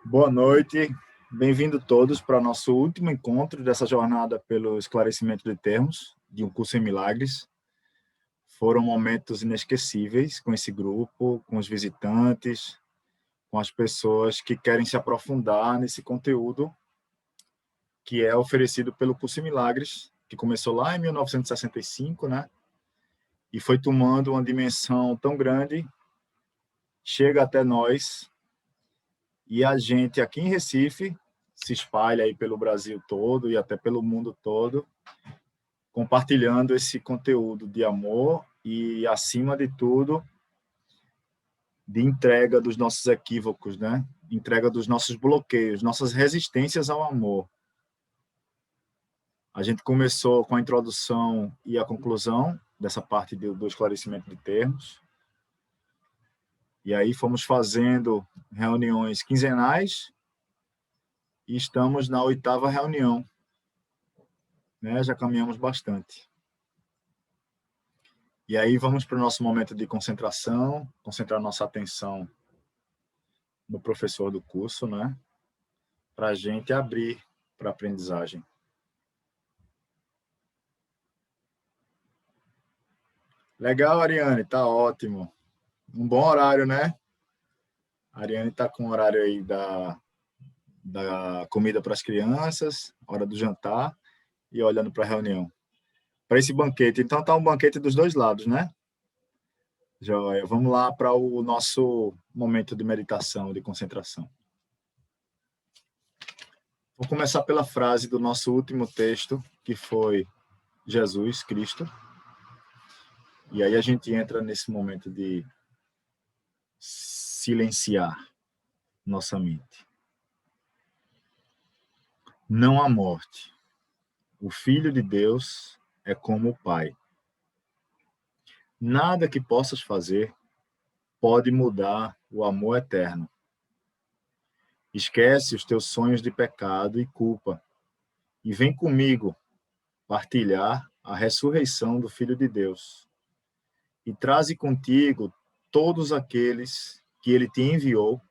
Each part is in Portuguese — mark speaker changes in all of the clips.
Speaker 1: Boa noite, bem-vindo todos para o nosso último encontro dessa jornada pelo esclarecimento de termos de um curso em milagres. Foram momentos inesquecíveis com esse grupo, com os visitantes, com as pessoas que querem se aprofundar nesse conteúdo que é oferecido pelo curso em milagres, que começou lá em 1965, né? E foi tomando uma dimensão tão grande, chega até nós. E a gente aqui em Recife se espalha aí pelo Brasil todo e até pelo mundo todo, compartilhando esse conteúdo de amor e, acima de tudo, de entrega dos nossos equívocos, né? Entrega dos nossos bloqueios, nossas resistências ao amor. A gente começou com a introdução e a conclusão dessa parte do esclarecimento de termos. E aí fomos fazendo reuniões quinzenais e estamos na 8ª reunião, né? Já caminhamos bastante. E aí vamos para o nosso momento de concentração, concentrar nossa atenção no professor do curso, né? Para a gente abrir para a aprendizagem. Legal, Ariane, tá ótimo. Um bom horário, né? A Ariane está com o horário aí da comida para as crianças, hora do jantar, e olhando para a reunião. Para esse banquete. Então tá um banquete dos dois lados, né? Joia. Vamos lá para o nosso momento de meditação, de concentração. Vou começar pela frase do nosso último texto, que foi Jesus Cristo. E aí a gente entra nesse momento de silenciar nossa mente. Não há morte. O Filho de Deus é como o Pai. Nada que possas fazer pode mudar o amor eterno. Esquece os teus sonhos de pecado e culpa e vem comigo partilhar a ressurreição do Filho de Deus. E traze contigo todos aqueles que ele te enviou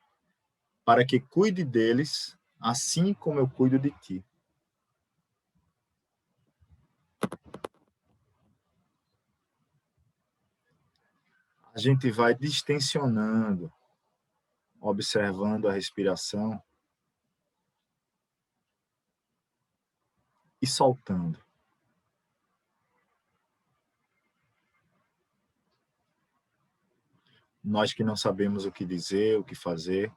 Speaker 1: para que cuide deles, assim como eu cuido de ti. A gente vai distensionando, observando a respiração e soltando. Nós que não sabemos o que dizer, o que fazer,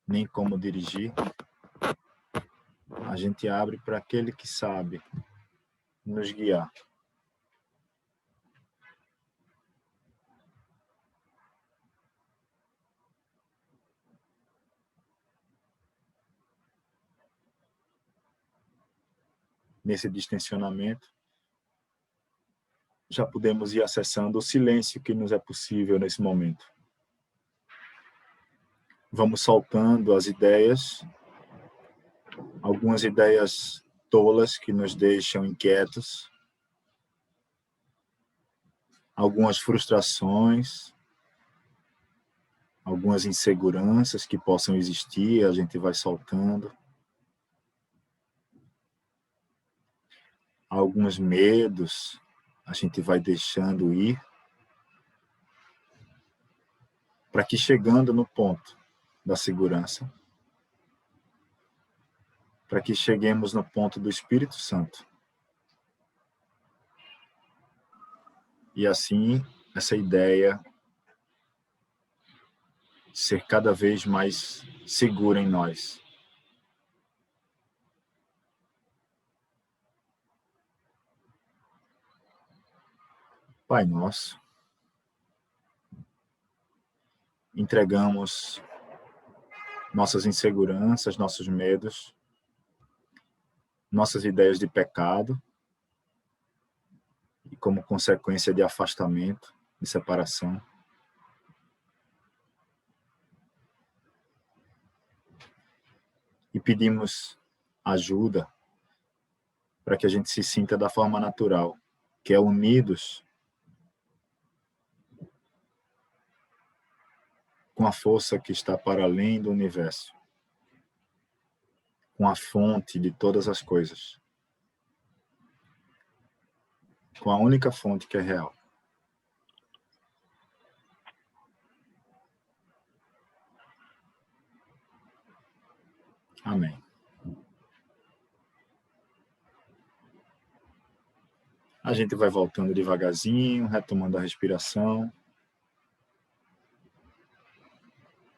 Speaker 1: nem como dirigir, a gente abre para aquele que sabe nos guiar. Nesse distensionamento, já podemos ir acessando o silêncio que nos é possível nesse momento. Vamos soltando as ideias, algumas ideias tolas que nos deixam inquietos, algumas frustrações, algumas inseguranças que possam existir, a gente vai soltando. Alguns medos, a gente vai deixando ir, para que chegando no ponto da segurança, para que cheguemos no ponto do Espírito Santo. E assim, essa ideia ser cada vez mais segura em nós. Pai nosso, entregamos nossas inseguranças, nossos medos, nossas ideias de pecado e, como consequência, de afastamento, de separação. E pedimos ajuda para que a gente se sinta da forma natural, que é unidos com a força que está para além do universo, com a fonte de todas as coisas, com a única fonte que é real. Amém. A gente vai voltando devagarzinho, retomando a respiração,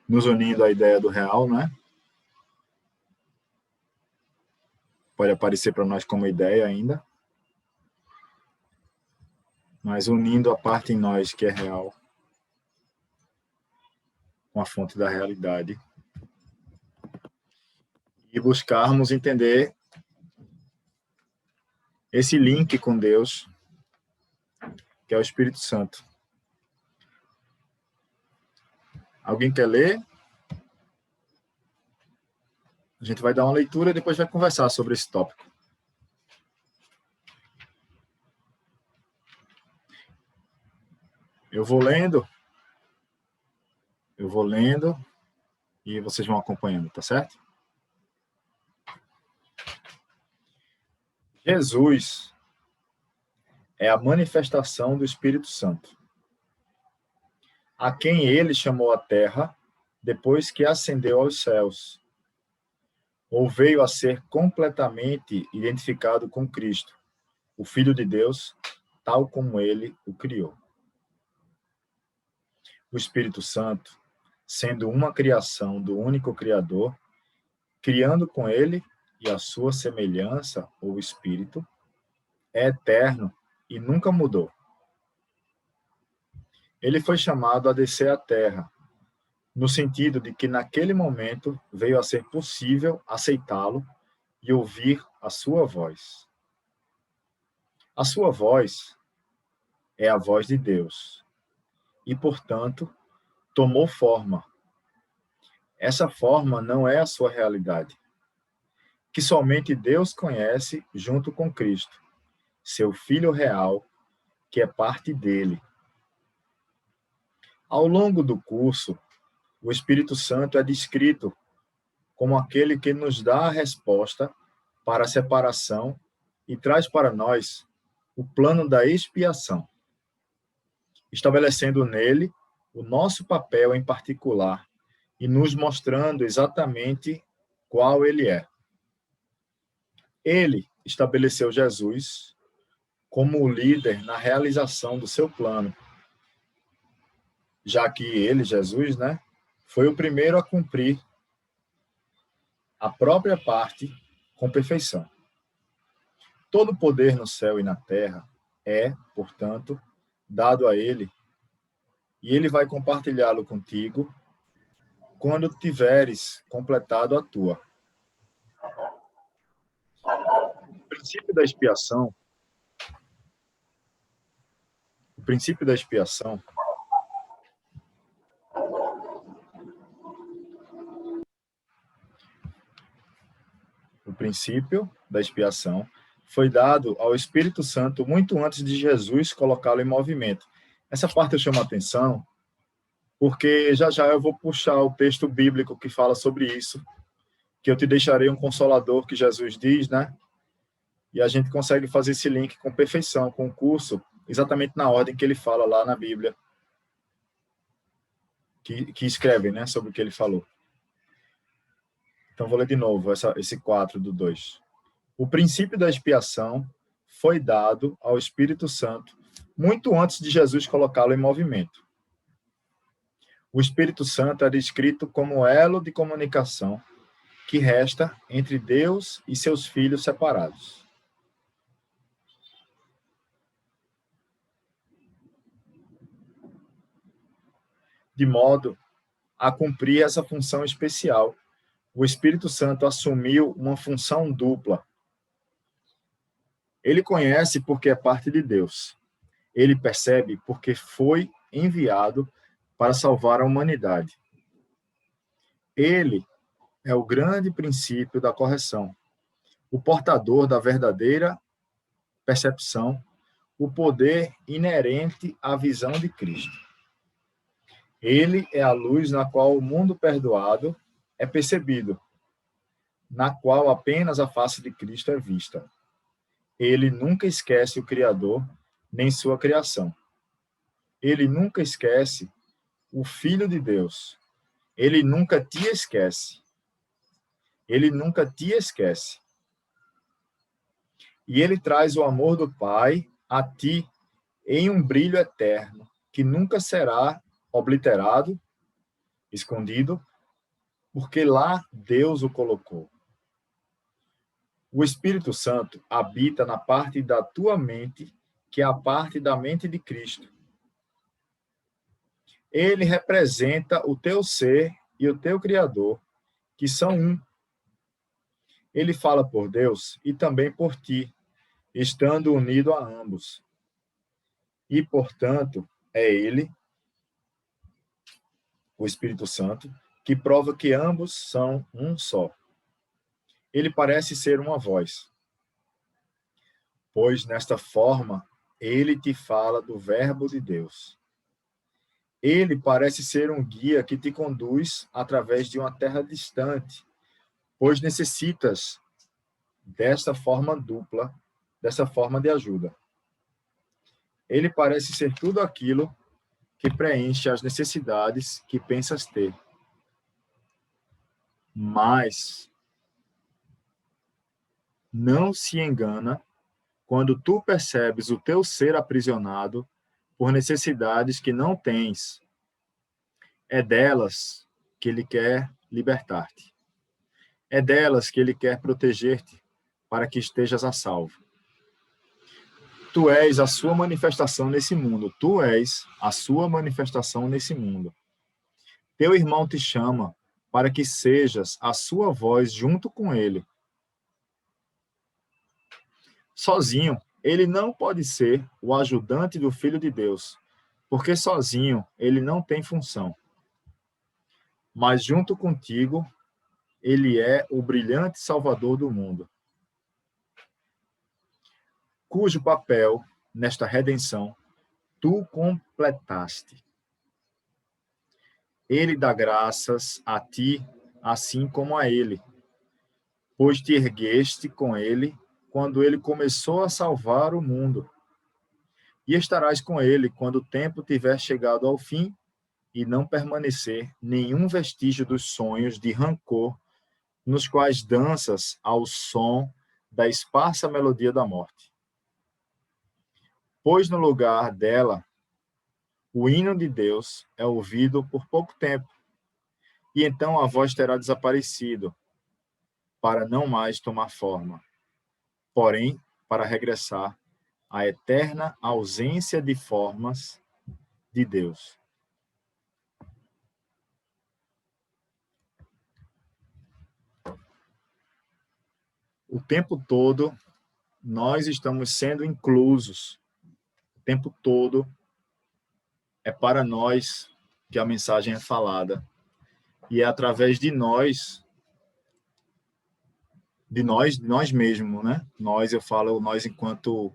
Speaker 1: nos unindo à ideia do real, né? Pode aparecer para nós como ideia ainda, mas unindo a parte em nós que é real com a fonte da realidade e buscarmos entender esse link com Deus, que é o Espírito Santo. Alguém quer ler? A gente vai dar uma leitura e depois vai conversar sobre esse tópico. Eu vou lendo e vocês vão acompanhando, tá certo? Jesus é a manifestação do Espírito Santo, a quem ele chamou à terra depois que ascendeu aos céus, ou veio a ser completamente identificado com Cristo, o Filho de Deus, tal como ele o criou. O Espírito Santo, sendo uma criação do único Criador, criando com ele e a sua semelhança, ou Espírito, é eterno e nunca mudou. Ele foi chamado a descer à terra, no sentido de que naquele momento veio a ser possível aceitá-lo e ouvir a sua voz. A sua voz é a voz de Deus e, portanto, tomou forma. Essa forma não é a sua realidade, que somente Deus conhece junto com Cristo, seu Filho real, que é parte dele. Ao longo do curso, o Espírito Santo é descrito como aquele que nos dá a resposta para a separação e traz para nós o plano da expiação, estabelecendo nele o nosso papel em particular e nos mostrando exatamente qual ele é. Ele estabeleceu Jesus como o líder na realização do seu plano, já que ele, Jesus, né, foi o primeiro a cumprir a própria parte com perfeição. Todo poder no céu e na terra é, portanto, dado a ele, e ele vai compartilhá-lo contigo quando tiveres completado a tua. O princípio da expiação, o princípio da expiação foi dado ao Espírito Santo muito antes de Jesus colocá-lo em movimento. Essa parte eu chamo a atenção, porque já eu vou puxar o texto bíblico que fala sobre isso, que eu te deixarei um consolador, que Jesus diz, né? E a gente consegue fazer esse link com perfeição, com o curso, exatamente na ordem que ele fala lá na Bíblia, que escreve, né, sobre o que ele falou. Então, vou ler de novo esse 4 do 2. O princípio da expiação foi dado ao Espírito Santo muito antes de Jesus colocá-lo em movimento. O Espírito Santo é descrito como elo de comunicação que resta entre Deus e seus filhos separados. De modo a cumprir essa função especial, o Espírito Santo assumiu uma função dupla. Ele conhece porque é parte de Deus. Ele percebe porque foi enviado para salvar a humanidade. Ele é o grande princípio da correção, o portador da verdadeira percepção, o poder inerente à visão de Cristo. Ele é a luz na qual o mundo perdoado é percebido, na qual apenas a face de Cristo é vista. Ele nunca esquece o Criador, nem sua criação. Ele nunca esquece o Filho de Deus. Ele nunca te esquece. Ele nunca te esquece. E ele traz o amor do Pai a ti em um brilho eterno, que nunca será obliterado, escondido, porque lá Deus o colocou. O Espírito Santo habita na parte da tua mente, que é a parte da mente de Cristo. Ele representa o teu ser e o teu Criador, que são um. Ele fala por Deus e também por ti, estando unido a ambos. E, portanto, é ele, o Espírito Santo, que prova que ambos são um só. Ele parece ser uma voz, pois nesta forma ele te fala do Verbo de Deus. Ele parece ser um guia que te conduz através de uma terra distante, pois necessitas desta forma dupla, dessa forma de ajuda. Ele parece ser tudo aquilo que preenche as necessidades que pensas ter. Mas não se engana quando tu percebes o teu ser aprisionado por necessidades que não tens. É delas que ele quer libertar-te. É delas que ele quer proteger-te para que estejas a salvo. Tu és a sua manifestação nesse mundo. Tu és a sua manifestação nesse mundo. Teu irmão te chama para que sejas a sua voz junto com ele. Sozinho, ele não pode ser o ajudante do Filho de Deus, porque sozinho ele não tem função. Mas junto contigo, ele é o brilhante Salvador do mundo, cujo papel nesta redenção tu completaste. Ele dá graças a ti, assim como a ele, pois te ergueste com ele quando ele começou a salvar o mundo. E estarás com ele quando o tempo tiver chegado ao fim e não permanecer nenhum vestígio dos sonhos de rancor nos quais danças ao som da esparsa melodia da morte. Pois no lugar dela, o hino de Deus é ouvido por pouco tempo, e então a voz terá desaparecido, para não mais tomar forma, porém, para regressar à eterna ausência de formas de Deus. O tempo todo, nós estamos sendo inclusos. O tempo todo é para nós que a mensagem é falada. E é através de nós mesmos, né? Nós, eu falo nós enquanto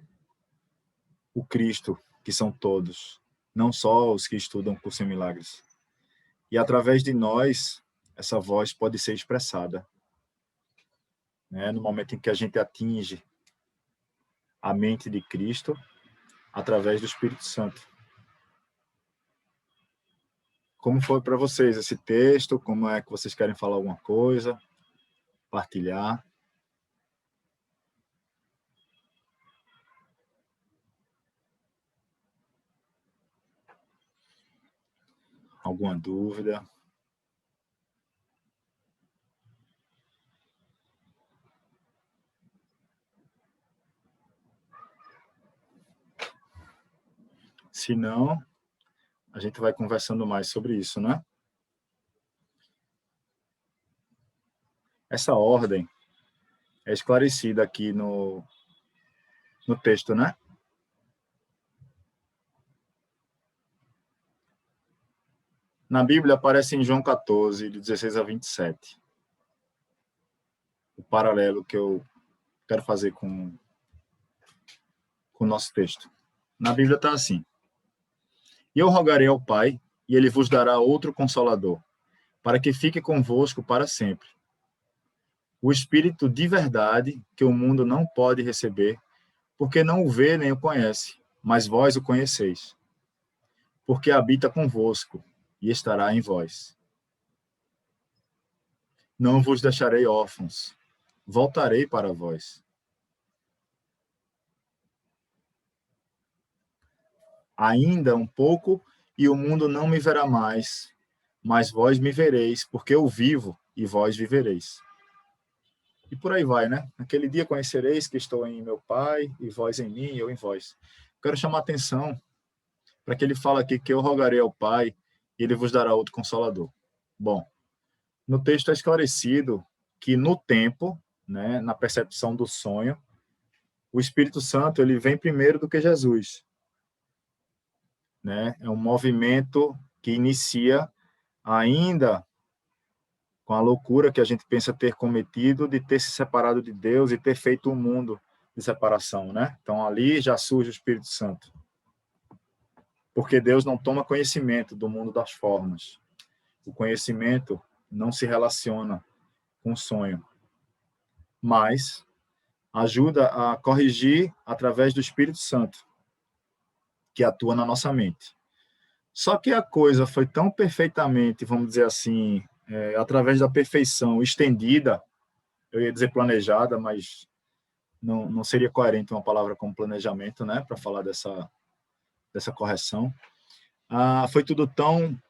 Speaker 1: o Cristo, que são todos, não só os que estudam Curso em Milagres. E através de nós, essa voz pode ser expressada, né? No momento em que a gente atinge a mente de Cristo, através do Espírito Santo. Como foi para vocês esse texto? Como é que vocês querem falar alguma coisa? Partilhar? Alguma dúvida? Se não, a gente vai conversando mais sobre isso, né? Essa ordem é esclarecida aqui no texto, né? Na Bíblia aparece em João 14, de 16 a 27. O paralelo que eu quero fazer com o nosso texto. Na Bíblia está assim: E eu rogarei ao Pai, e ele vos dará outro Consolador, para que fique convosco para sempre. O Espírito de verdade, que o mundo não pode receber, porque não o vê nem o conhece, mas vós o conheceis, porque habita convosco e estará em vós. Não vos deixarei órfãos, voltarei para vós. Ainda um pouco, e o mundo não me verá mais, mas vós me vereis, porque eu vivo e vós vivereis. E por aí vai, né? Naquele dia conhecereis que estou em meu Pai, e vós em mim, e eu em vós. Quero chamar a atenção para que ele fala aqui que eu rogarei ao Pai, e ele vos dará outro Consolador. Bom, no texto é esclarecido que no tempo, né, na percepção do sonho, o Espírito Santo ele vem primeiro do que Jesus, né? É um movimento que inicia ainda com a loucura que a gente pensa ter cometido de ter se separado de Deus e ter feito um mundo de separação, né? Então ali já surge o Espírito Santo. Porque Deus não toma conhecimento do mundo das formas. O conhecimento não se relaciona com o sonho, mas ajuda a corrigir através do Espírito Santo, que atua na nossa mente. Só que a coisa foi tão perfeitamente, vamos dizer assim, através da perfeição estendida, eu ia dizer planejada, mas não seria coerente uma palavra como planejamento, né, para falar dessa correção. Foi tudo tão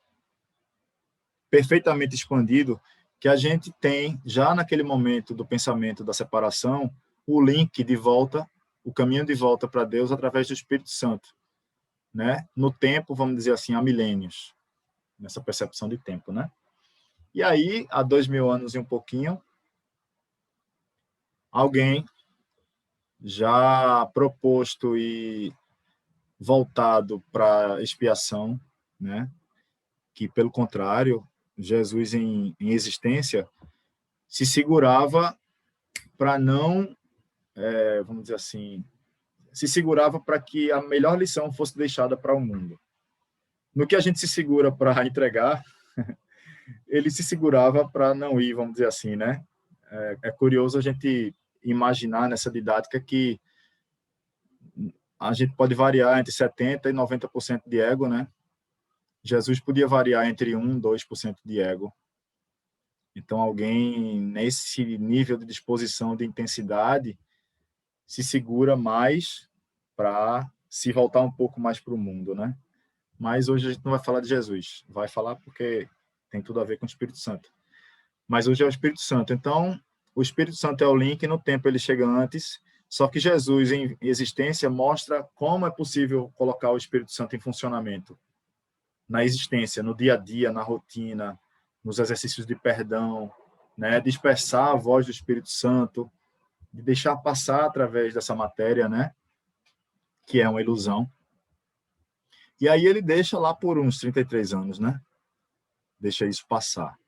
Speaker 1: perfeitamente expandido que a gente tem, já naquele momento do pensamento da separação, o link de volta, o caminho de volta para Deus através do Espírito Santo, né? No tempo, vamos dizer assim, há milênios, nessa percepção de tempo, né? E aí, há 2000 anos e um pouquinho, alguém já proposto e voltado para expiação, né? Que, pelo contrário, Jesus em existência se segurava para não, vamos dizer assim, se segurava para que a melhor lição fosse deixada para o mundo. No que a gente se segura para entregar, ele se segurava para não ir, vamos dizer assim, né? É curioso a gente imaginar nessa didática que a gente pode variar entre 70% e 90% de ego, né? Jesus podia variar entre 1% e 2% de ego. Então, alguém nesse nível de disposição, de intensidade, se segura mais para se voltar um pouco mais para o mundo, né? Mas hoje a gente não vai falar de Jesus, vai falar porque tem tudo a ver com o Espírito Santo. Mas hoje é o Espírito Santo. Então, o Espírito Santo é o link, no tempo ele chega antes, só que Jesus em existência mostra como é possível colocar o Espírito Santo em funcionamento na existência, no dia a dia, na rotina, nos exercícios de perdão, né? Dispersar a voz do Espírito Santo, de deixar passar através dessa matéria, né? Que é uma ilusão. E aí ele deixa lá por uns 33 anos, né? Deixa isso passar.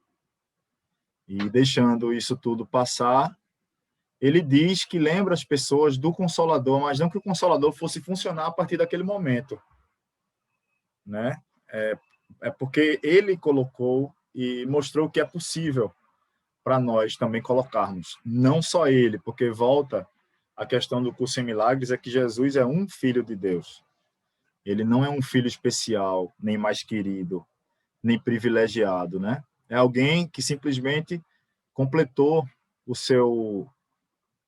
Speaker 1: E deixando isso tudo passar, ele diz que lembra as pessoas do Consolador, mas não que o Consolador fosse funcionar a partir daquele momento, né? É porque ele colocou e mostrou que é possível para nós também colocarmos. Não só ele, porque volta a questão do curso em milagres, é que Jesus é um filho de Deus. Ele não é um filho especial, nem mais querido, nem privilegiado, né? É alguém que simplesmente completou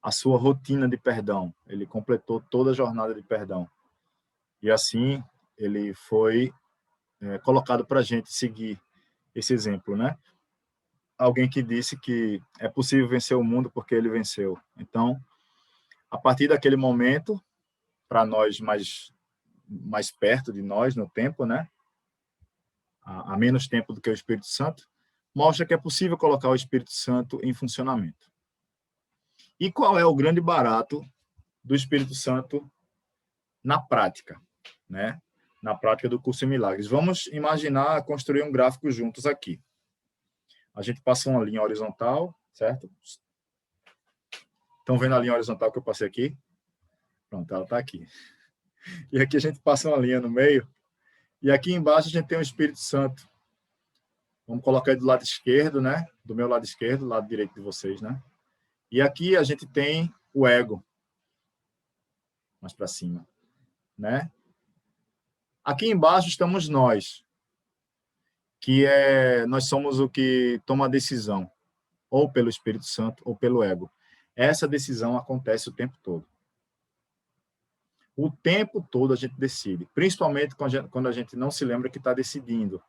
Speaker 1: a sua rotina de perdão. Ele completou toda a jornada de perdão. E assim, ele foi colocado para a gente seguir esse exemplo, né? Alguém que disse que é possível vencer o mundo porque ele venceu. Então, a partir daquele momento, para nós mais perto de nós no tempo, né? Há menos tempo do que o Espírito Santo, mostra que é possível colocar o Espírito Santo em funcionamento. E qual é o grande barato do Espírito Santo na prática, né? Na prática do curso em milagres? Vamos imaginar construir um gráfico juntos aqui. A gente passa uma linha horizontal, certo? Estão vendo a linha horizontal que eu passei aqui? Pronto, ela está aqui. E aqui a gente passa uma linha no meio, E aqui embaixo a gente tem o Espírito Santo. Vamos colocar ele do lado esquerdo, né? Do meu lado esquerdo, do lado direito de vocês, né? E aqui a gente tem o ego. Mais para cima, né? Aqui embaixo estamos nós, nós somos o que toma a decisão, ou pelo Espírito Santo ou pelo ego. Essa decisão acontece o tempo todo. O tempo todo a gente decide, principalmente quando a gente não se lembra que está decidindo,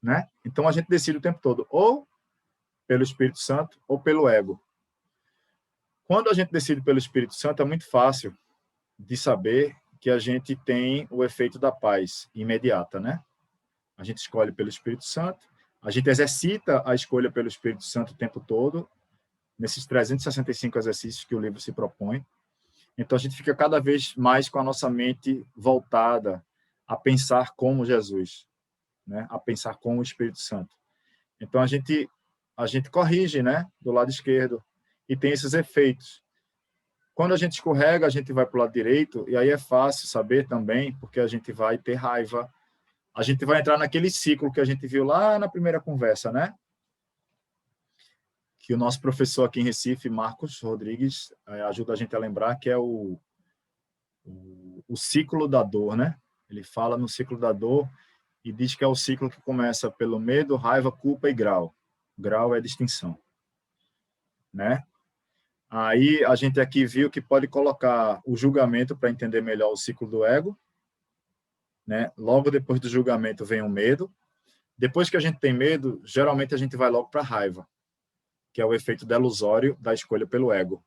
Speaker 1: né? Então a gente decide o tempo todo, ou pelo Espírito Santo ou pelo ego. Quando a gente decide pelo Espírito Santo, é muito fácil de saber que a gente tem o efeito da paz imediata, né? A gente escolhe pelo Espírito Santo, a gente exercita a escolha pelo Espírito Santo o tempo todo, nesses 365 exercícios que o livro se propõe. Então, a gente fica cada vez mais com a nossa mente voltada a pensar como Jesus, né? A pensar como o Espírito Santo. Então, a gente corrige, né? Do lado esquerdo, e tem esses efeitos. Quando a gente escorrega, a gente vai para o lado direito, e aí é fácil saber também, porque a gente vai ter raiva, a gente vai entrar naquele ciclo que a gente viu lá na primeira conversa, né? Que o nosso professor aqui em Recife, Marcos Rodrigues, ajuda a gente a lembrar, que é o ciclo da dor, né? Ele fala no ciclo da dor e diz que é o ciclo que começa pelo medo, raiva, culpa e grau. Grau é distinção, né? Aí a gente aqui viu que pode colocar o julgamento para entender melhor o ciclo do ego, né? Logo depois do julgamento vem o medo. Depois que a gente tem medo, geralmente a gente vai logo para a raiva, que é o efeito delusório da escolha pelo ego.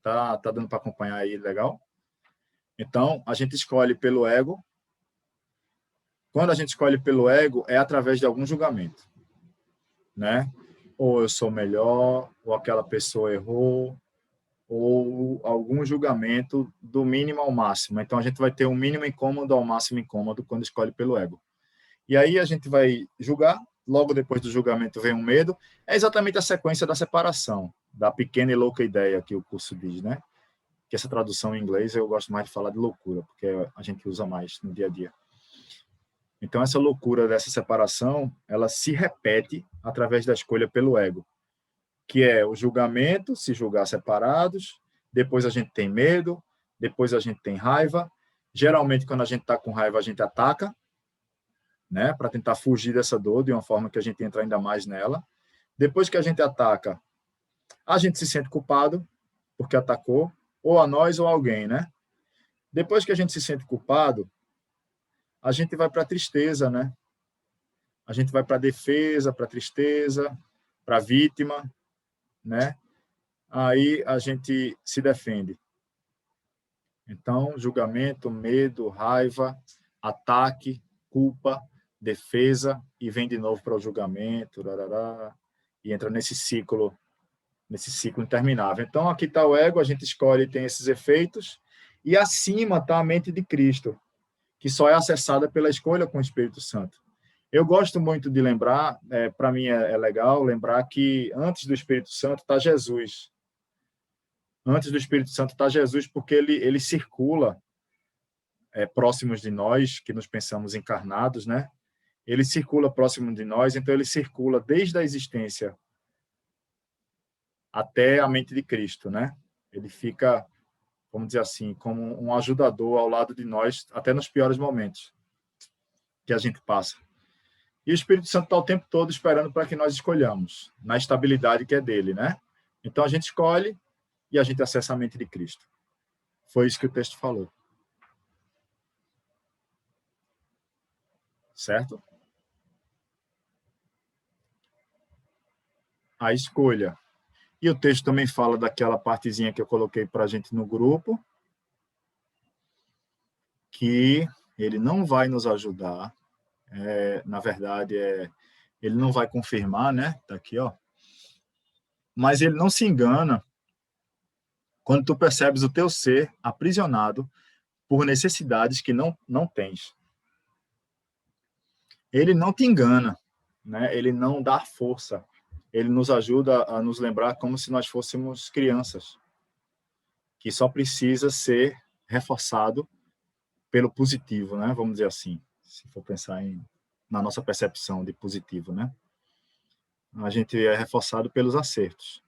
Speaker 1: Tá dando para acompanhar aí, legal? Então, a gente escolhe pelo ego. Quando a gente escolhe pelo ego, é através de algum julgamento, né? Ou eu sou melhor, ou aquela pessoa errou, ou algum julgamento do mínimo ao máximo. Então, a gente vai ter um mínimo incômodo ao máximo incômodo quando escolhe pelo ego. E aí a gente vai julgar, logo depois do julgamento vem um medo, é exatamente a sequência da separação, da pequena e louca ideia que o curso diz, né? Que essa tradução em inglês eu gosto mais de falar de loucura, porque a gente usa mais no dia a dia. Então, essa loucura dessa separação, ela se repete através da escolha pelo ego, que é o julgamento, se julgar separados, depois a gente tem medo, depois a gente tem raiva. Geralmente, quando a gente está com raiva, a gente ataca, né, para tentar fugir dessa dor de uma forma que a gente entra ainda mais nela. Depois que a gente ataca, a gente se sente culpado porque atacou, ou a nós ou a alguém, né? Depois que a gente se sente culpado, a gente vai para a tristeza, né? A gente vai para a defesa, para a tristeza, para a vítima, né? Aí a gente se defende. Então, julgamento, medo, raiva, ataque, culpa, defesa, e vem de novo para o julgamento, e entra nesse ciclo interminável. Então, aqui está o ego, a gente escolhe, tem esses efeitos, e acima está a mente de Cristo, que só é acessada pela escolha com o Espírito Santo. Eu gosto muito de lembrar, para mim é legal lembrar que antes do Espírito Santo está Jesus. Antes do Espírito Santo está Jesus, porque ele circula próximos de nós, que nos pensamos encarnados, né? Ele circula próximo de nós, então ele circula desde a existência até a mente de Cristo, né? Ele fica, vamos dizer assim, como um ajudador ao lado de nós, até nos piores momentos que a gente passa. E o Espírito Santo está o tempo todo esperando para que nós escolhamos, na estabilidade que é dele, né? Então a gente escolhe e a gente acessa a mente de Cristo. Foi isso que o texto falou. Certo? A escolha. E o texto também fala daquela partezinha que eu coloquei para a gente no grupo, que ele não vai nos ajudar, na verdade, ele não vai confirmar, né? Está aqui, ó. Mas ele não se engana quando tu percebes o teu ser aprisionado por necessidades que não tens. Ele não te engana, né? Ele não dá força. Ele nos ajuda a nos lembrar como se nós fôssemos crianças, que só precisa ser reforçado pelo positivo, né? Vamos dizer assim, se for pensar na nossa percepção de positivo, né? A gente é reforçado pelos acertos.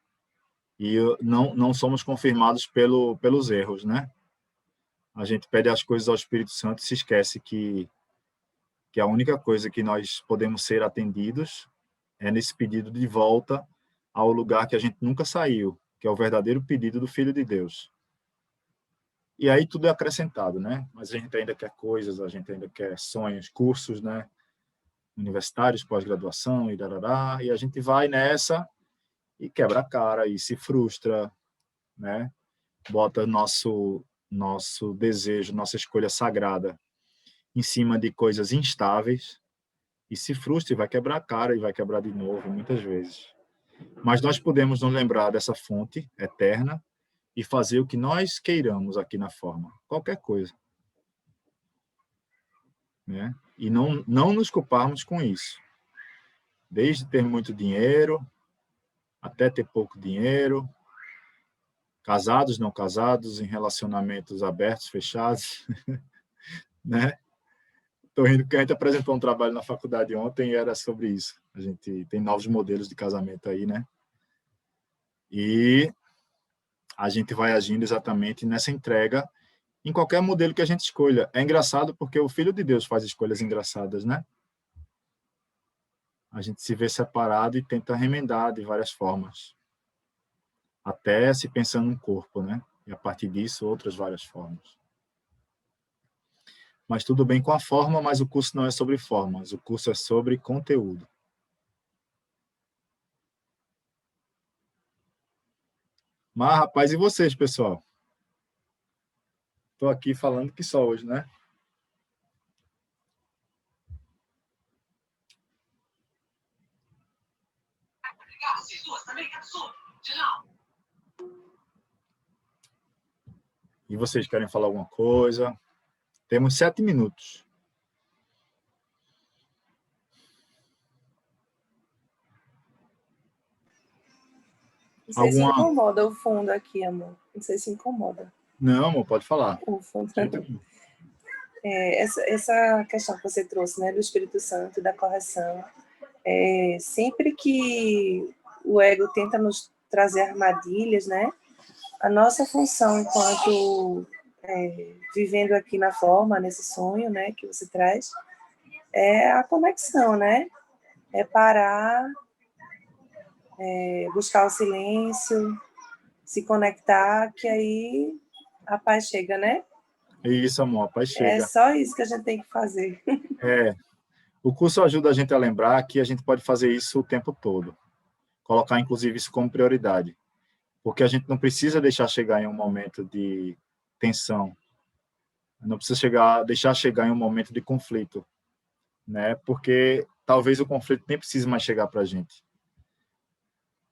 Speaker 1: E não somos confirmados pelos erros, né? A gente pede as coisas ao Espírito Santo e se esquece que a única coisa que nós podemos ser atendidos é nesse pedido de volta ao lugar que a gente nunca saiu, que é o verdadeiro pedido do Filho de Deus. E aí tudo é acrescentado, né? Mas a gente ainda quer coisas, a gente ainda quer sonhos, cursos, né? Universitários, pós-graduação, e a gente vai nessa e quebra a cara, e se frustra, né? Bota nosso desejo, nossa escolha sagrada em cima de coisas instáveis, e se frustra e vai quebrar a cara, e vai quebrar de novo, muitas vezes. Mas nós podemos nos lembrar dessa fonte eterna e fazer o que nós queiramos aqui na forma, qualquer coisa. Né? E não nos culparmos com isso. Desde ter muito dinheiro, até ter pouco dinheiro, casados, não casados, em relacionamentos abertos, fechados, né? Estou rindo porque a gente apresentou um trabalho na faculdade ontem e era sobre isso. A gente tem novos modelos de casamento aí, né? E a gente vai agindo exatamente nessa entrega em qualquer modelo que a gente escolha. É engraçado porque o Filho de Deus faz escolhas engraçadas, né? A gente se vê separado e tenta remendar de várias formas. Até se pensando no corpo, né? E a partir disso, outras várias formas. Mas tudo bem com a forma, mas o curso não é sobre formas, o curso é sobre conteúdo. Mas, rapaz, e vocês, pessoal? Estou aqui falando que só hoje, né? E vocês querem falar alguma coisa? Temos 7 minutos.
Speaker 2: Não sei se incomoda o fundo aqui, amor. Não sei se incomoda.
Speaker 1: Não, amor, pode falar.
Speaker 2: O fundo. Essa questão que você trouxe, né, do Espírito Santo, da correção, sempre que o ego tenta nos trazer armadilhas, né, a nossa função enquanto vivendo aqui na forma, nesse sonho, né, que você traz, é a conexão, né, é parar, buscar o silêncio, se conectar, que aí a paz chega, né?
Speaker 1: Isso, amor, a paz chega.
Speaker 2: É só isso que a gente tem que fazer.
Speaker 1: O curso ajuda a gente a lembrar que a gente pode fazer isso o tempo todo. Colocar, inclusive, isso como prioridade. Porque a gente não precisa deixar chegar em um momento de tensão. Não precisa deixar chegar em um momento de conflito. Né? Porque talvez o conflito nem precise mais chegar para a gente.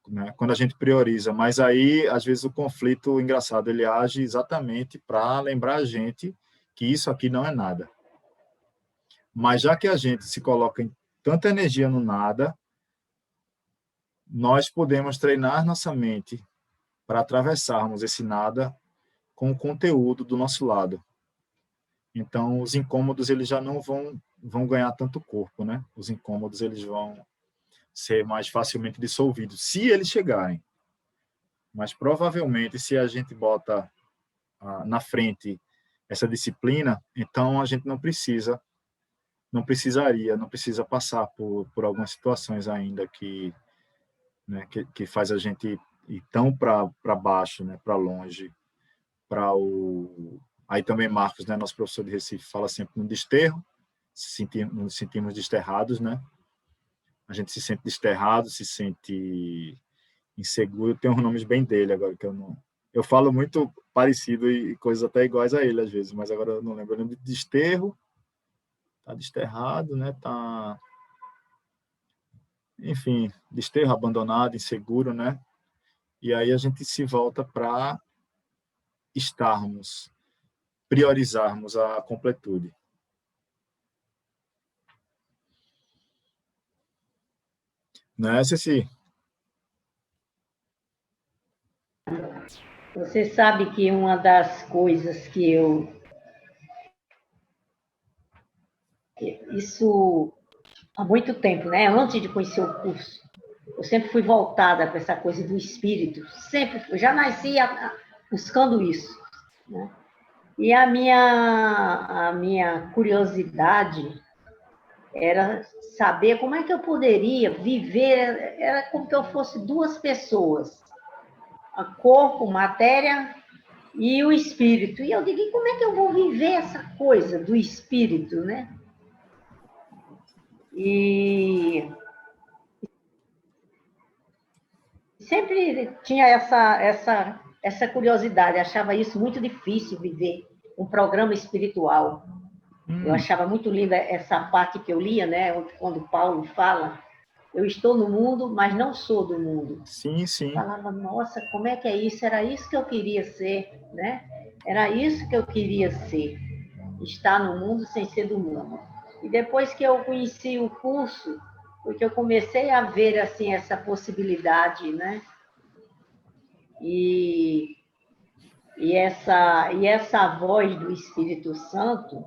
Speaker 1: Né? Quando a gente prioriza. Mas aí, às vezes, o conflito, engraçado, ele age exatamente para lembrar a gente que isso aqui não é nada. Mas já que a gente se coloca em tanta energia no nada, nós podemos treinar nossa mente para atravessarmos esse nada com o conteúdo do nosso lado. Então, os incômodos eles já não vão ganhar tanto corpo, né? Os incômodos eles vão ser mais facilmente dissolvidos, se eles chegarem. Mas provavelmente, se a gente bota na frente essa disciplina, então a gente não precisa passar por algumas situações ainda que, né, que faz a gente ir tão para baixo, né, para longe, aí também Marcos, né, nosso professor de Recife, fala sempre no desterro, nos sentimos desterrados, né? A gente se sente desterrado, se sente inseguro. Tem uns nomes bem dele agora que eu não. Eu falo muito parecido e coisas até iguais a ele às vezes, mas agora eu não lembro. Eu lembro de desterro, tá desterrado, né? Tá, enfim, desterro, abandonado, inseguro, né? E aí a gente se volta para estarmos, priorizarmos a completude. Não é, Ceci?
Speaker 3: Você sabe que uma das coisas que isso há muito tempo, né? Antes de conhecer o curso. Eu sempre fui voltada para essa coisa do espírito. Sempre fui. Já nasci buscando isso, né? E a minha curiosidade era saber como é que eu poderia viver. Era como que eu fosse duas pessoas. O corpo, matéria e o espírito. E eu digo, e como é que eu vou viver essa coisa do espírito, né? E sempre tinha essa curiosidade, achava isso muito difícil viver um programa espiritual. Eu achava muito linda essa parte que eu lia, né? Quando Paulo fala, eu estou no mundo, mas não sou do mundo.
Speaker 1: Sim, sim.
Speaker 3: Eu falava, nossa, como é que é isso? Era isso que eu queria ser, né? Era isso que eu queria ser, estar no mundo sem ser do mundo. E depois que eu conheci o curso, porque eu comecei a ver assim essa possibilidade, né? E essa voz do Espírito Santo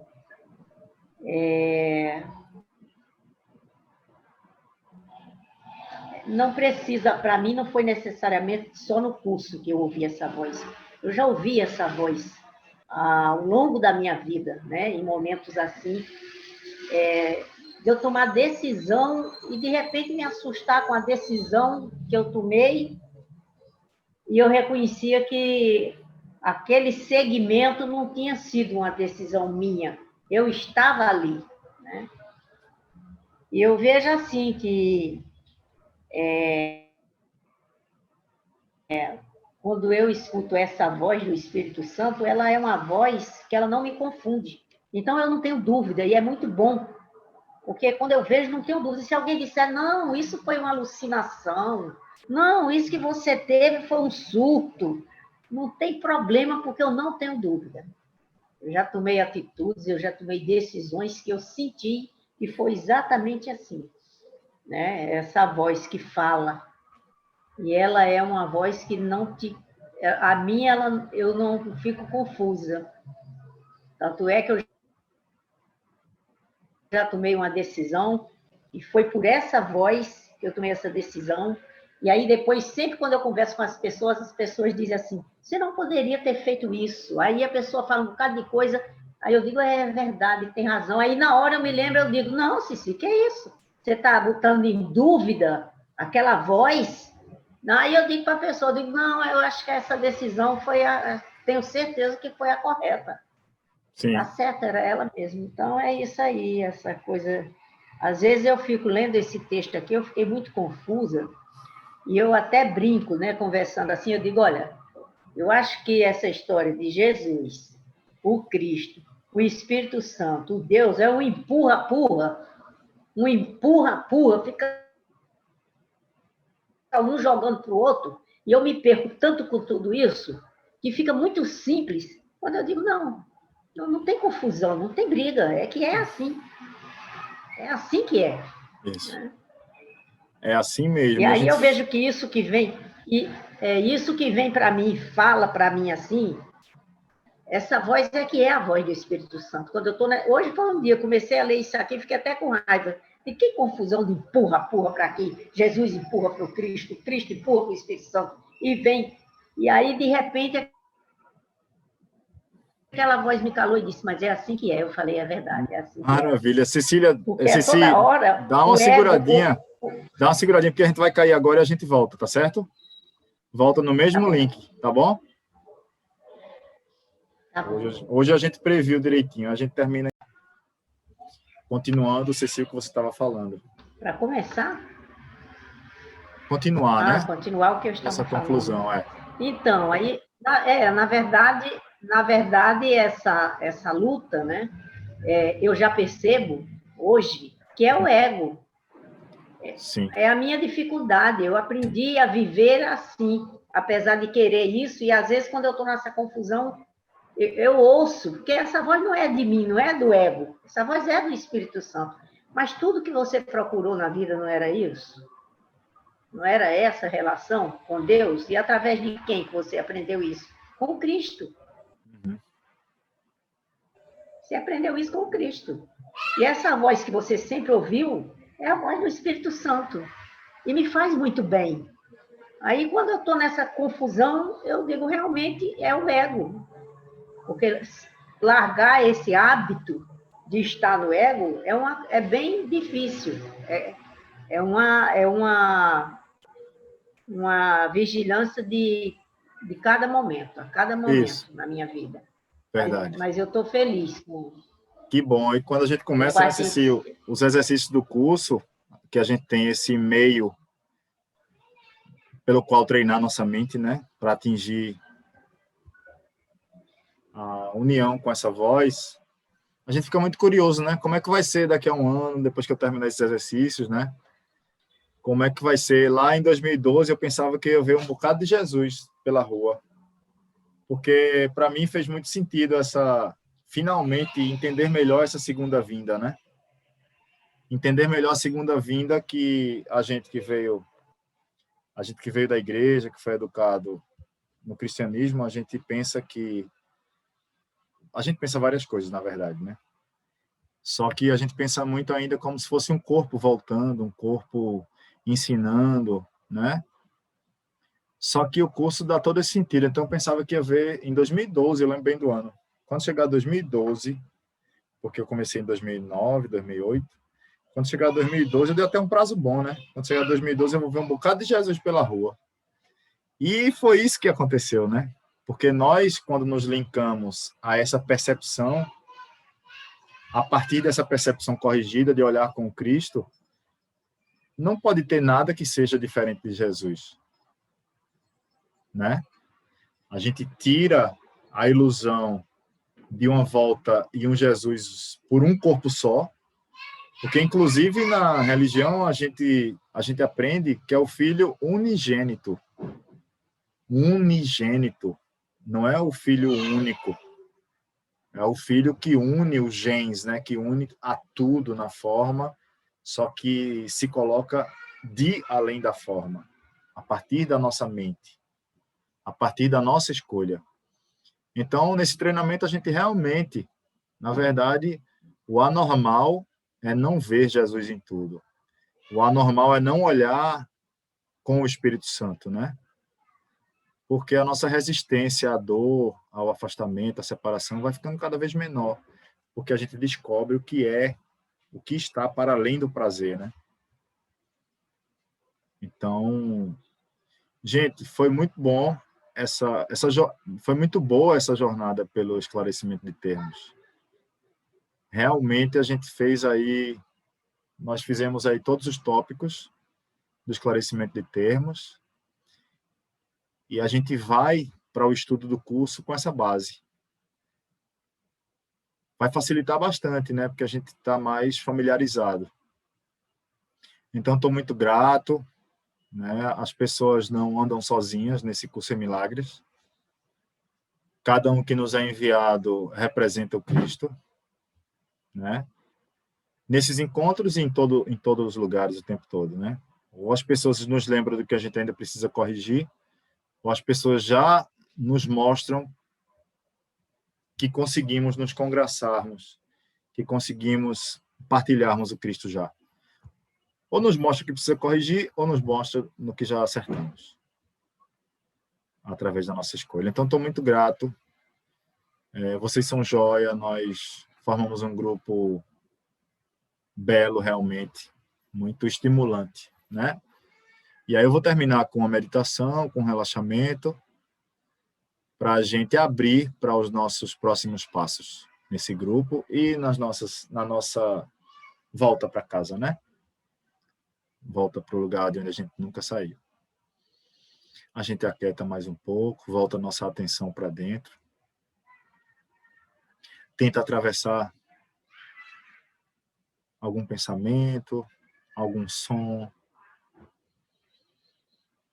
Speaker 3: não precisa, para mim, não foi necessariamente só no curso que eu ouvi essa voz. Eu já ouvi essa voz ao longo da minha vida, né? Em momentos assim, de eu tomar decisão e, de repente, me assustar com a decisão que eu tomei e eu reconhecia que aquele segmento não tinha sido uma decisão minha. Eu estava ali, né? E eu vejo assim que quando eu escuto essa voz do Espírito Santo, ela é uma voz que ela não me confunde. Então eu não tenho dúvida e é muito bom, porque quando eu vejo não tenho dúvida. Se alguém disser, não, isso foi uma alucinação, não, isso que você teve foi um surto, não tem problema, porque eu não tenho dúvida. Eu já tomei atitudes, eu já tomei decisões que eu senti e foi exatamente assim, né? Essa voz que fala, e ela é uma voz que não te... A minha, eu não fico confusa. Tanto é que eu já tomei uma decisão e foi por essa voz que eu tomei essa decisão. E aí depois, sempre quando eu converso com as pessoas dizem assim, você não poderia ter feito isso. Aí a pessoa fala um bocado de coisa, aí eu digo, é verdade, tem razão. Aí na hora eu me lembro, eu digo, não, Cici, que é isso? Você está botando em dúvida aquela voz? Aí eu digo para a pessoa, eu digo, não, eu acho que essa decisão foi tenho certeza que foi a correta.
Speaker 1: Sim.
Speaker 3: Tá certo, era ela mesma. Então é isso aí, essa coisa. Às vezes eu fico lendo esse texto aqui, eu fiquei muito confusa, e eu até brinco, né, conversando assim, eu digo, olha, eu acho que essa história de Jesus, o Cristo, o Espírito Santo, o Deus, é um empurra-purra, fica um jogando para o outro, e eu me perco tanto com tudo isso, que fica muito simples, quando eu digo, não tem confusão, não tem briga, é que é assim. É assim que é.
Speaker 1: Isso. É assim mesmo.
Speaker 3: E aí eu vejo que isso que vem, isso que vem para mim, fala para mim assim, essa voz é que é a voz do Espírito Santo. Quando eu estou hoje foi um dia, comecei a ler isso aqui, fiquei até com raiva. E que confusão de empurra para aqui. Jesus empurra para o Cristo empurra para o Espírito Santo. E vem. E aí, de repente, aquela voz me calou e disse, mas é assim que é. Eu falei, é verdade, é assim.
Speaker 1: Maravilha. Cecília,
Speaker 3: toda hora,
Speaker 1: dá uma seguradinha. Dá uma seguradinha, porque a gente vai cair agora e a gente volta, tá certo? Volta no mesmo link, tá bom?
Speaker 3: Tá bom.
Speaker 1: Hoje a gente previu direitinho. A gente termina continuando, Cecília, o que você estava falando.
Speaker 3: Para começar?
Speaker 1: Continuar, né?
Speaker 3: Continuar o que eu estava
Speaker 1: essa
Speaker 3: falando.
Speaker 1: conclusão, é.
Speaker 3: Então, aí, na verdade essa luta, né? Eu já percebo hoje que é o ego.
Speaker 1: Sim.
Speaker 3: É a minha dificuldade. Eu aprendi a viver assim, apesar de querer isso, e às vezes quando eu estou nessa confusão, eu ouço, porque essa voz não é de mim, não é do ego, essa voz é do Espírito Santo. Mas tudo que você procurou na vida não era isso? Não era essa relação com Deus? E através de quem que você aprendeu isso? Com Cristo. Você aprendeu isso com Cristo. E essa voz que você sempre ouviu é a voz do Espírito Santo. E me faz muito bem. Aí, quando eu estou nessa confusão, eu digo, realmente é o ego. Porque largar esse hábito de estar no ego é bem difícil. Uma vigilância de cada momento, a cada
Speaker 1: Isso,
Speaker 3: momento na minha vida.
Speaker 1: verdade.
Speaker 3: Mas eu estou feliz com
Speaker 1: Que bom. E quando a gente começa nesse os exercícios do curso, que a gente tem esse meio pelo qual treinar nossa mente, né, para atingir a união com essa voz, a gente fica muito curioso, né? Como é que vai ser daqui a um ano, depois que eu terminar esses exercícios, né? Como é que vai ser? Lá em 2012, eu pensava que eu ia ver um bocado de Jesus pela rua, porque para mim fez muito sentido finalmente entender melhor essa segunda vinda, né? Entender melhor a segunda vinda que a gente que veio da igreja, que foi educado no cristianismo, a gente pensa várias coisas, na verdade, né? Só que a gente pensa muito ainda como se fosse um corpo voltando, um corpo ensinando, né? Só que o curso dá todo esse sentido. Então, eu pensava que ia ver em 2012, eu lembro bem do ano. Quando chegar 2012, porque eu comecei em 2009, 2008, quando chegar 2012, eu dei até um prazo bom, né? Quando chegar 2012, eu vou ver um bocado de Jesus pela rua. E foi isso que aconteceu, né? Porque nós, quando nos linkamos a essa percepção, a partir dessa percepção corrigida de olhar com Cristo, não pode ter nada que seja diferente de Jesus, né? A gente tira a ilusão de uma volta e um Jesus por um corpo só, porque inclusive na religião a gente aprende que é o filho unigênito, não é o filho único, é o filho que une os genes, né? Que une a tudo na forma, só que se coloca de além da forma, a partir da nossa mente, a partir da nossa escolha. Então, nesse treinamento, a gente realmente, na verdade, o anormal é não ver Jesus em tudo. O anormal é não olhar com o Espírito Santo, né? Porque a nossa resistência à dor, ao afastamento, à separação vai ficando cada vez menor, porque a gente descobre o que está para além do prazer, né? Então, gente, foi muito bom foi muito boa essa jornada pelo esclarecimento de termos. Realmente nós fizemos aí todos os tópicos do esclarecimento de termos e a gente vai para o estudo do curso com essa base. Vai facilitar bastante, né? Porque a gente está mais familiarizado. Então, estou muito grato, né? As pessoas não andam sozinhas nesse curso em milagres. Cada um que nos é enviado representa o Cristo, né? Nesses encontros e em todos os lugares o tempo todo, né? Ou as pessoas nos lembram do que a gente ainda precisa corrigir, ou as pessoas já nos mostram que conseguimos nos congraçarmos, que conseguimos partilharmos o Cristo já. Ou nos mostra que precisa corrigir, ou nos mostra no que já acertamos, através da nossa escolha. Então, estou muito grato. Vocês são joia, nós formamos um grupo belo, realmente, muito estimulante, né? E aí eu vou terminar com uma meditação, com um relaxamento, para a gente abrir para os nossos próximos passos nesse grupo e na nossa volta para casa, né? Volta para o lugar de onde a gente nunca saiu. A gente aquieta mais um pouco, volta a nossa atenção para dentro. Tenta atravessar algum pensamento, algum som,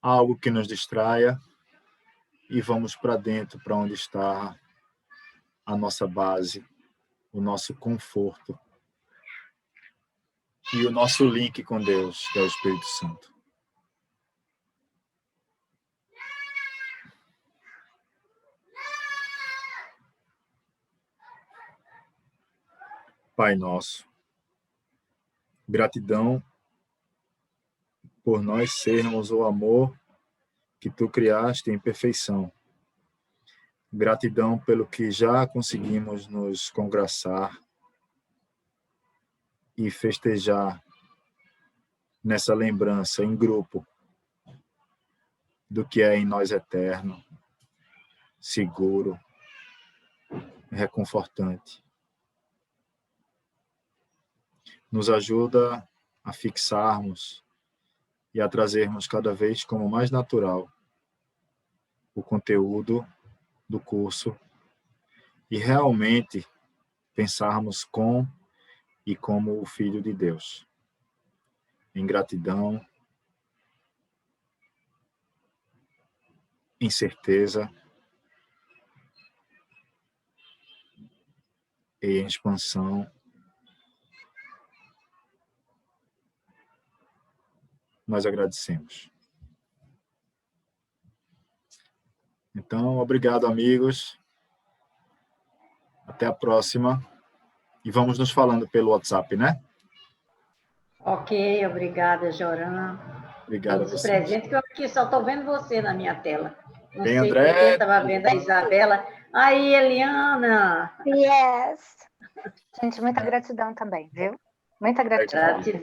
Speaker 1: algo que nos distraia e vamos para dentro, para onde está a nossa base, o nosso conforto e o nosso link com Deus, que é o Espírito Santo. Pai nosso, Gratidão por nós sermos o amor que tu criaste em perfeição. Gratidão pelo que já conseguimos nos congraçar e festejar nessa lembrança em grupo do que é em nós eterno, seguro, reconfortante. Nos ajuda a fixarmos e a trazermos cada vez como mais natural o conteúdo do curso e realmente pensarmos com e como o Filho de Deus, em gratidão, em certeza e em expansão. Nós agradecemos. Então, obrigado, amigos. Até a próxima. E vamos nos falando pelo WhatsApp, né?
Speaker 3: Ok, obrigada, Joran.
Speaker 1: Obrigado a
Speaker 3: Pelos
Speaker 1: vocês.
Speaker 3: presentes, que eu aqui só estou vendo você na minha tela. Não
Speaker 1: Tem
Speaker 3: sei
Speaker 1: André.
Speaker 3: por que estava vendo a Isabela. Aí, Eliana!
Speaker 4: Yes! Gente, muita gratidão também, viu? Muita gratidão.
Speaker 3: Gratidão.